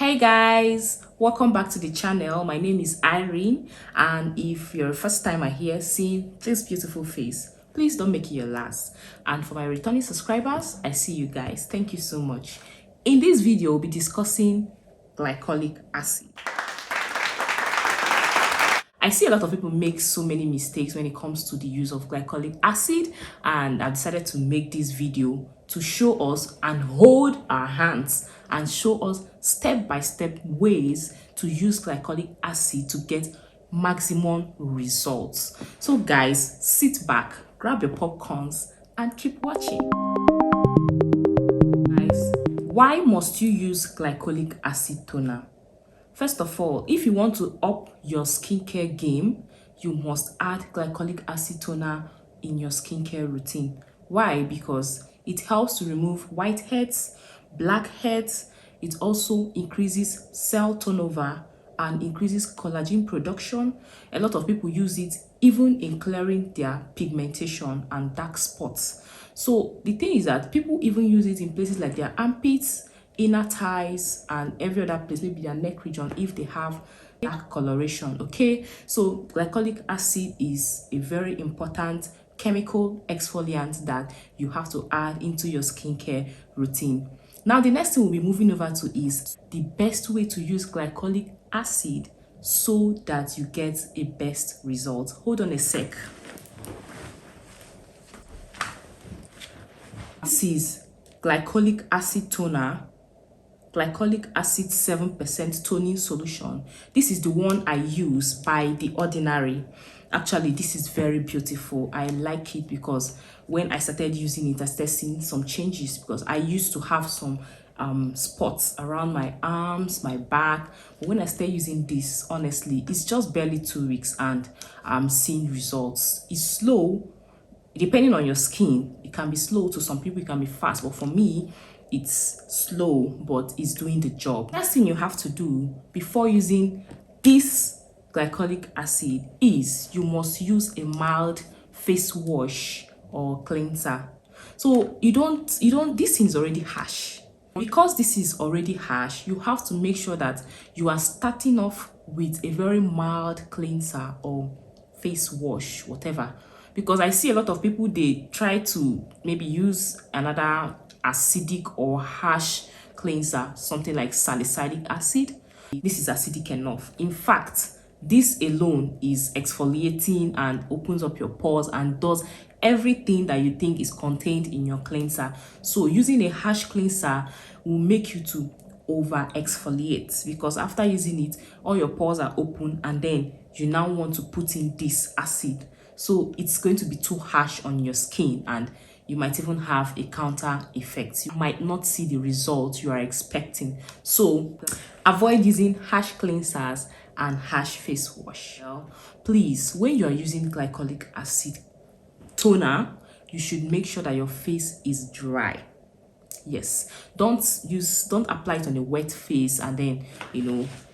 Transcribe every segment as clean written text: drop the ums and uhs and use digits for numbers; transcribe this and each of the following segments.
Hey guys, welcome back to the channel. My name is Eyereene, and if you're a first timer here seeing this beautiful face, please don't make it your last. And for my returning subscribers, I see you guys. Thank you so much. In this video, we'll be discussing glycolic acid. I see a lot of people make so many mistakes when it comes to the use of glycolic acid, and I've decided to make this video to show us and hold our hands and show us step-by-step ways to use glycolic acid to get maximum results. So guys, sit back, grab your popcorns and keep watching. Guys, why must you use glycolic acid toner? First of all, if you want to up your skincare game, you must add glycolic acid toner in your skincare routine. Why? Because it helps to remove whiteheads, blackheads. It also increases cell turnover and increases collagen production. A lot of people use it even in clearing their pigmentation and dark spots. So the thing is that people even use it in places like their armpits, inner thighs, and every other place, maybe their neck region if they have dark coloration. Okay, so glycolic acid is a very important chemical exfoliant that you have to add into your skincare routine. Now the next thing we'll be moving over to is the best way to use glycolic acid so that you get a best result. Hold on a sec. This is glycolic acid toner, glycolic acid 7% toning solution. This is the one I use by The Ordinary. Actually, this is very beautiful. I like it because when I started using it, I started seeing some changes because I used to have some spots around my arms, my back. But when I started using this, honestly, it's just barely 2 weeks and I'm seeing results. It's slow. Depending on your skin, it can be slow. To some people, it can be fast. But for me, it's slow, but it's doing the job. Next thing you have to do before using this glycolic acid is you must use a mild face wash or cleanser. So this thing is already harsh. Because this is already harsh, you have to make sure that you are starting off with a very mild cleanser or face wash, whatever. Because I see a lot of people, they try to maybe use another acidic or harsh cleanser, something like salicylic acid. This is acidic enough. In fact, this alone is exfoliating and opens up your pores and does everything that you think is contained in your cleanser. So using a harsh cleanser will make you to over exfoliate, because after using it, all your pores are open and then you now want to put in this acid. So it's going to be too harsh on your skin and you might even have a counter effect. You might not see the results you are expecting. So avoid using harsh cleansers and harsh face wash. Please, when you are using glycolic acid toner, you should make sure that your face is dry. Yes, don't apply it on a wet face and then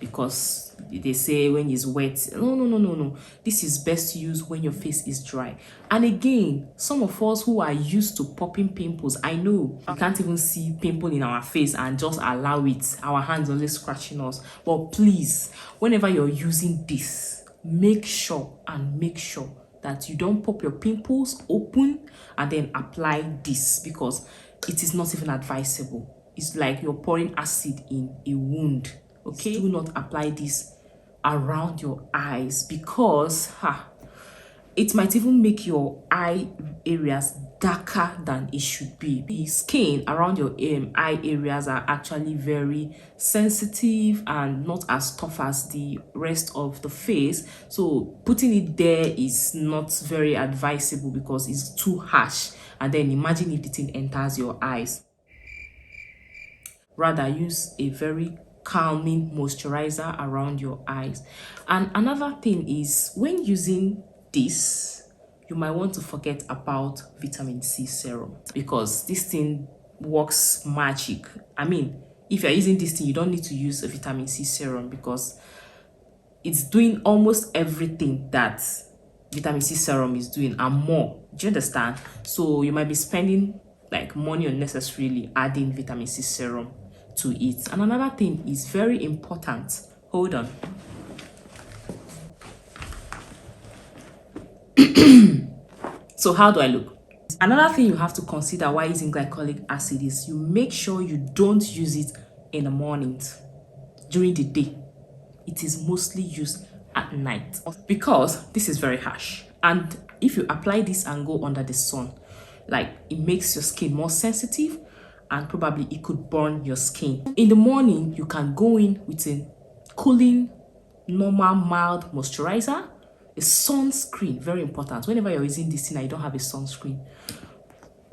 because they say when it's wet. No. This is best used when your face is dry. And again, some of us who are used to popping pimples, I know we can't even see pimple in our face and just allow it. Our hands always scratching us. But please, whenever you're using this, make sure that you don't pop your pimples open and then apply this, because it is not even advisable. It's like you're pouring acid in a wound. Okay, do not apply this around your eyes, because it might even make your eye areas darker than it should be. The skin around your eye areas are actually very sensitive and not as tough as the rest of the face. So putting it there is not very advisable because it's too harsh. And then imagine if the thing enters your eyes. Rather, use a very calming moisturizer around your eyes. And another thing is, when using this, you might want to forget about vitamin C serum, because this thing works magic. I mean, if you're using this thing, you don't need to use a vitamin C serum because it's doing almost everything that vitamin C serum is doing and more. Do you understand? So you might be spending like money unnecessarily adding vitamin C serum to it. And another thing is very important. Hold on. So how do I look? Another thing you have to consider while using glycolic acid is you make sure you don't use it in the mornings, during the day. It is mostly used at night because this is very harsh. And if you apply this and go under the sun, like, it makes your skin more sensitive and probably it could burn your skin. In the morning, you can go in with a cooling, normal, mild moisturizer, a sunscreen, very important. Whenever you're using this thing and you don't have a sunscreen,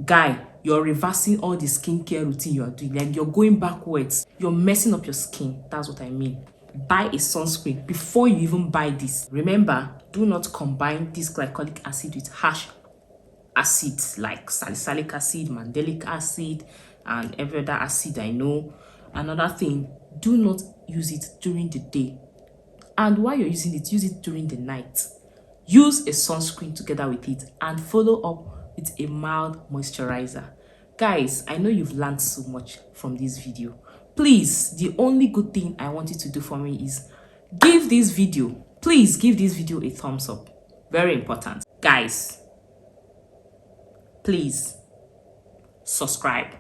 guy, you're reversing all the skincare routine you are doing. Like, you're going backwards. You're messing up your skin. That's what I mean. Buy a sunscreen before you even buy this. Remember, do not combine this glycolic acid with harsh acids like salicylic acid, mandelic acid, and every other acid I know. Another thing, do not use it during the day. And while you're using it, use it during the night. Use a sunscreen together with it and follow up with a mild moisturizer. Guys, I know you've learned so much from this video. Please, the only good thing I want you to do for me is give this video, please give this video a thumbs up. Very important. Guys, please subscribe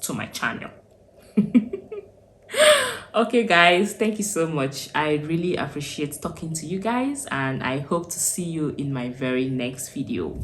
to my channel. Okay guys, thank you so much. I really appreciate talking to you guys, and I hope to see you in my very next video.